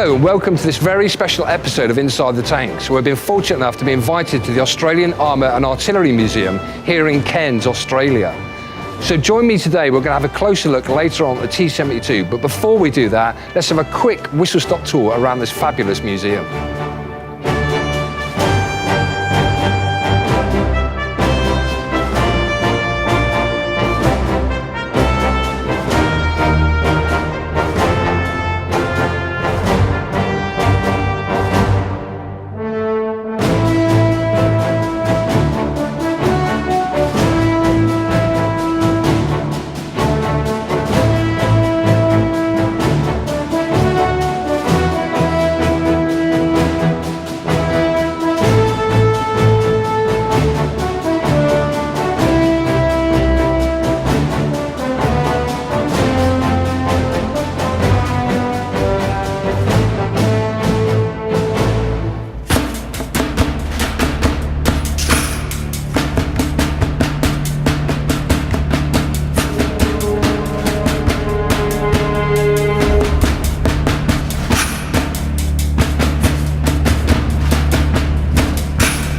Hello and welcome to this very special episode of Inside the Tanks. We've been fortunate enough to be invited to the Australian Armour and Artillery Museum here in Cairns, Australia. So join me today, we're going to have a closer look later on at the T-72, but before we do that, let's have a quick whistle-stop tour around this fabulous museum.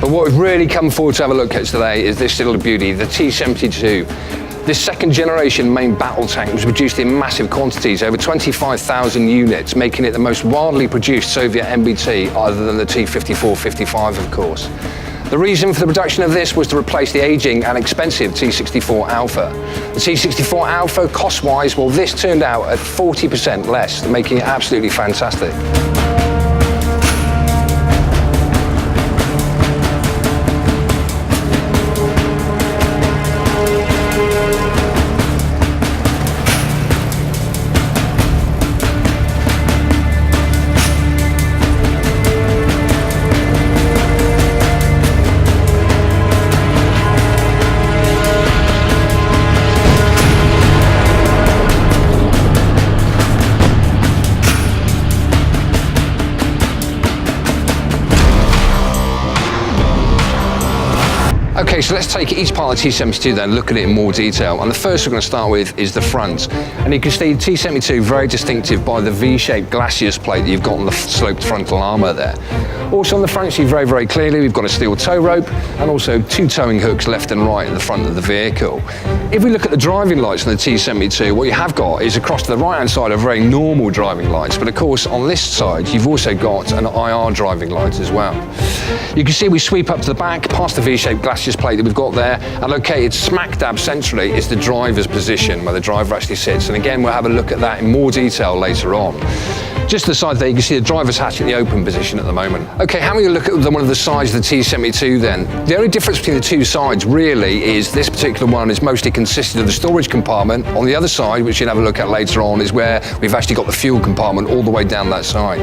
But what we've really come forward to have a look at today is this little beauty, the T-72. This second generation main battle tank was produced in massive quantities, over 25,000 units, making it the most widely produced Soviet MBT other than the T-54-55, of course. The reason for the production of this was to replace the aging and expensive T-64 Alpha. The T-64 Alpha, cost-wise, well, this turned out at 40% less, making it absolutely fantastic. Okay, so let's take each part of the T-72 then, look at it in more detail. And the first we're going to start with is the front. And you can see the T-72 very distinctive by the V-shaped glacis plate that you've got on the sloped frontal armour there. Also on the front, you see very, very clearly, we've got a steel tow rope and also two towing hooks left and right at the front of the vehicle. If we look at the driving lights on the T-72, what you have got is across to the right-hand side are very normal driving lights, but of course on this side, you've also got an IR driving light as well. You can see we sweep up to the back, past the V-shaped glacis plate that we've got there, and located smack dab centrally is the driver's position, where the driver actually sits. And again, we'll have a look at that in more detail later on. Just to the side there, you can see the driver's hatch in the open position at the moment. Okay, having a look at one of the sides of the T-72 then. The only difference between the two sides really is this particular one is mostly consisted of the storage compartment. On the other side, which you'll have a look at later on, is where we've actually got the fuel compartment all the way down that side.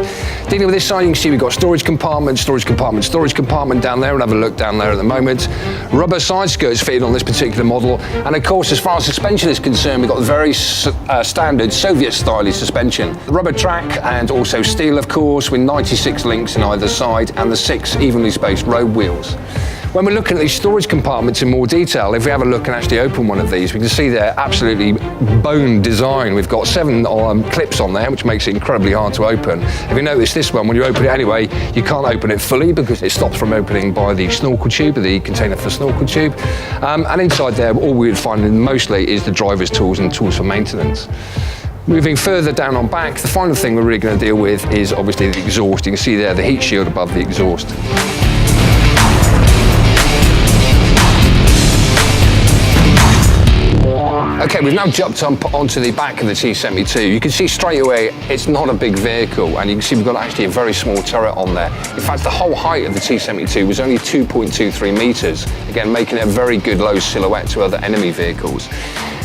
Dealing with this side, you can see we've got storage compartment, storage compartment, storage compartment down there. We'll have a look down there at the moment. Rubber side skirts fitted on this particular model. And of course, as far as suspension is concerned, we've got the very standard Soviet-style suspension. The rubber track and also steel, of course, with 96 links in either side and the 6 evenly spaced road wheels. When we're looking at these storage compartments in more detail, if we have a look and actually open one of these, we can see they're absolutely bone design. We've got 7 clips on there, which makes it incredibly hard to open. If you notice this one, when you open it anyway, you can't open it fully because it stops from opening by the snorkel tube, the container for snorkel tube. And inside there, all we would find mostly is the driver's tools and tools for maintenance. Moving further down on back, the final thing we're really going to deal with is obviously the exhaust. You can see there the heat shield above the exhaust. Okay, we've now jumped onto the back of the T-72. You can see straight away it's not a big vehicle, and you can see we've got actually a very small turret on there. In fact, the whole height of the T-72 was only 2.23 metres, again making it a very good low silhouette to other enemy vehicles.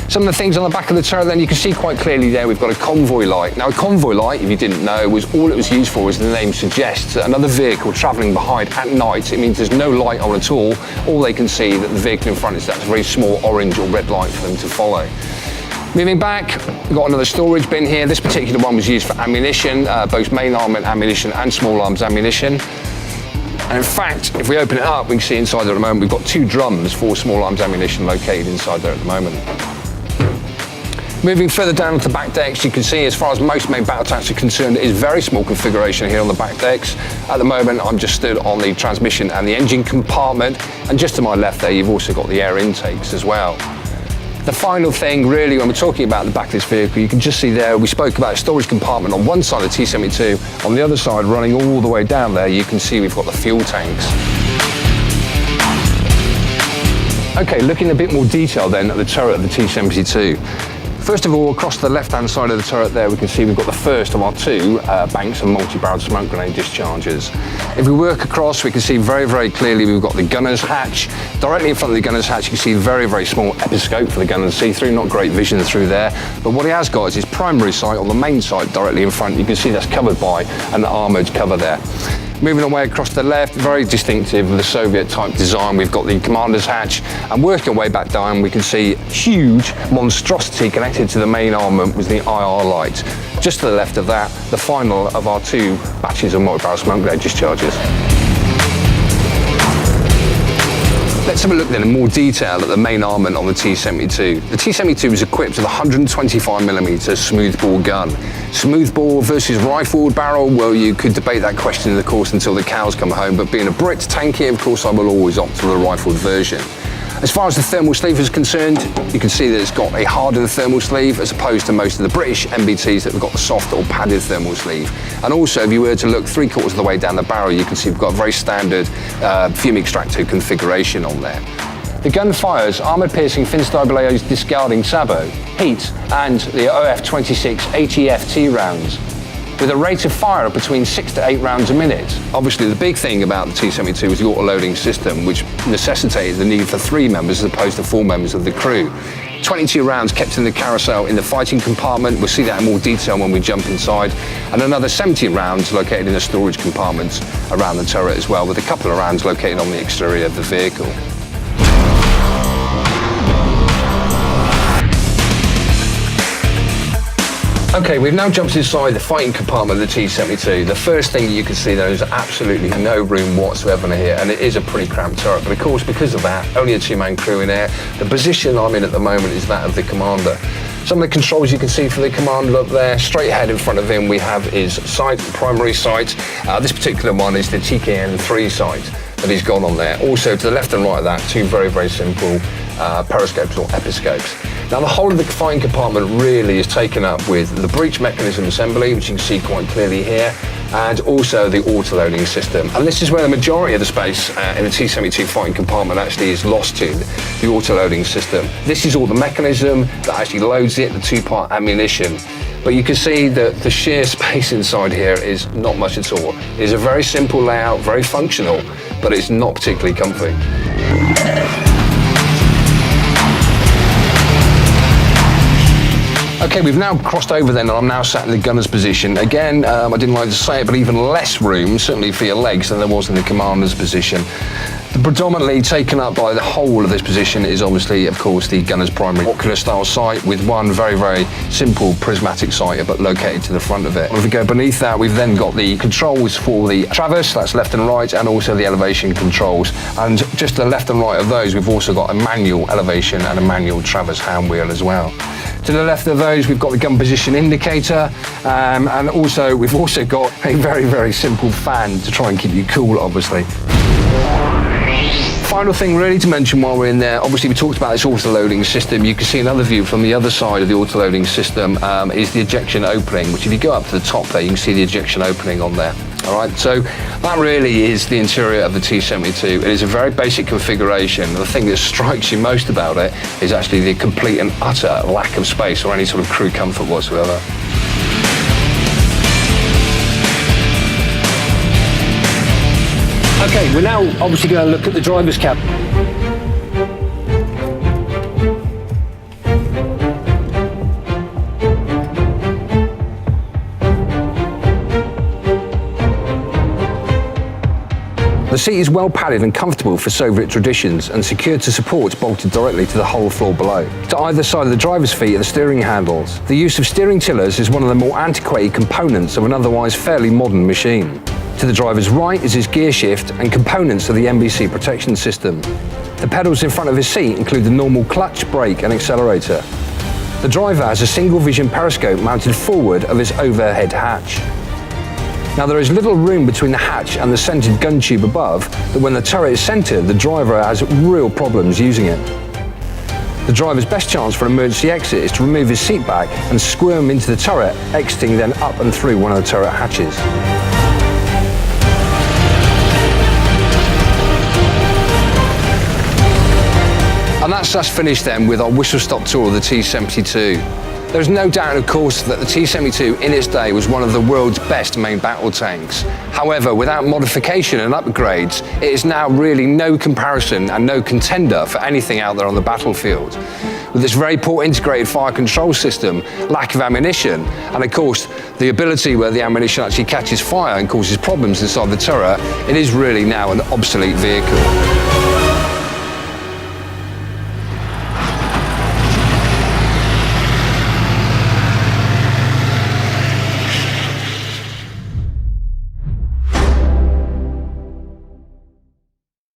Some of the things on the back of the turret then, you can see quite clearly there we've got a convoy light. Now a convoy light, if you didn't know, was all it was used for, as the name suggests, another vehicle travelling behind at night. It means there's no light on at all. All they can see that the vehicle in front is that very small orange or red light for them to follow. Moving back, we've got another storage bin here. This particular one was used for ammunition, both main armament ammunition and small arms ammunition. And in fact, if we open it up, we can see inside there at the moment, we've got 2 drums for small arms ammunition located inside there at the moment. Moving further down to the back decks, you can see as far as most main battle tanks are concerned, it is very small configuration here on the back decks. At the moment, I'm just stood on the transmission and the engine compartment, and just to my left there, you've also got the air intakes as well. The final thing, really, when we're talking about the back of this vehicle, you can just see there, we spoke about a storage compartment on one side of the T72. On the other side, running all the way down there, you can see we've got the fuel tanks. Okay, looking a bit more detail then at the turret of the T72. First of all, across the left-hand side of the turret there, we can see we've got the first of our two banks of multi-barreled smoke grenade dischargers. If we work across, we can see very, very clearly we've got the gunner's hatch. Directly in front of the gunner's hatch, you can see a very, very small episcope for the gunner to see through, not great vision through there. But what he has got is his primary sight on the main sight directly in front. You can see that's covered by an armoured cover there. Moving away across the left, very distinctive with the Soviet type design, we've got the commander's hatch, and working our way back down we can see huge monstrosity connected to the main armament with the IR light. Just to the left of that, the final of our two batches of multi-barrel smoke grenade discharges. Let's have a look then in more detail at the main armament on the T72. The T72 is equipped with a 125mm smoothbore gun. Smoothbore versus rifled barrel, well, you could debate that question, of course, until the cows come home, but being a Brit tanky, of course, I will always opt for the rifled version. As far as the thermal sleeve is concerned, you can see that it's got a hardened thermal sleeve as opposed to most of the British MBTs that have got the soft or padded thermal sleeve. And also, if you were to look 3/4 of the way down the barrel, you can see we've got a very standard fume extractor configuration on there. The gun fires armoured-piercing Finstable discarding sabot, heat, and the OF-26 ATF-T rounds, with a rate of fire of between 6 to 8 rounds a minute. Obviously, the big thing about the T-72 was the auto-loading system, which necessitated the need for 3 members as opposed to 4 members of the crew. 22 rounds kept in the carousel in the fighting compartment. We'll see that in more detail when we jump inside. And another 17 rounds located in the storage compartments around the turret as well, with a couple of rounds located on the exterior of the vehicle. Okay, we've now jumped inside the fighting compartment of the T-72. The first thing you can see there is absolutely no room whatsoever in here, and it is a pretty cramped turret. But of course, because of that, only a 2-man crew in there. The position I'm in at the moment is that of the commander. Some of the controls you can see for the commander up there, straight ahead in front of him we have his sight, primary sight. This particular one is the TKN-3 sight that he's got on there. Also to the left and right of that, 2 very, very simple periscopes or episcopes. Now the whole of the fighting compartment really is taken up with the breech mechanism assembly, which you can see quite clearly here, and also the auto-loading system. And this is where the majority of the space in the T-72 fighting compartment actually is lost to, the auto-loading system. This is all the mechanism that actually loads it, the 2-part ammunition. But you can see that the sheer space inside here is not much at all. It is a very simple layout, very functional, but it's not particularly comfy. Okay, we've now crossed over then, and I'm now sat in the gunner's position. Again, I didn't like to say it, but even less room, certainly for your legs, than there was in the commander's position. Predominantly taken up by the whole of this position is obviously, of course, the gunner's primary ocular style sight, with one very, very simple prismatic sight, but located to the front of it. If we go beneath that, we've then got the controls for the traverse, that's left and right, and also the elevation controls. And just to the left and right of those, we've also got a manual elevation and a manual traverse hand wheel as well. To the left of those, we've got the gun position indicator, and also we've also got a very, very simple fan to try and keep you cool, obviously. Final thing really to mention while we're in there, obviously we talked about this auto-loading system. You can see another view from the other side of the auto-loading system is the ejection opening, which if you go up to the top there, you can see the ejection opening on there. All right, so that really is the interior of the T-72. It is a very basic configuration. The thing that strikes you most about it is actually the complete and utter lack of space or any sort of crew comfort whatsoever. Okay, we're now obviously going to look at the driver's cabin. The seat is well padded and comfortable for Soviet traditions and secured to supports bolted directly to the whole floor below. To either side of the driver's feet are the steering handles. The use of steering tillers is one of the more antiquated components of an otherwise fairly modern machine. To the driver's right is his gear shift and components of the NBC protection system. The pedals in front of his seat include the normal clutch, brake and accelerator. The driver has a single vision periscope mounted forward of its overhead hatch. Now there is little room between the hatch and the centered gun tube above that when the turret is centered, the driver has real problems using it. The driver's best chance for an emergency exit is to remove his seat back and squirm into the turret, exiting then up and through one of the turret hatches. And that's us finished then with our whistle-stop tour of the T-72. There's no doubt, of course, that the T-72 in its day was one of the world's best main battle tanks. However, without modification and upgrades, it is now really no comparison and no contender for anything out there on the battlefield. With this very poor integrated fire control system, lack of ammunition, and of course, the ability where the ammunition actually catches fire and causes problems inside the turret, it is really now an obsolete vehicle.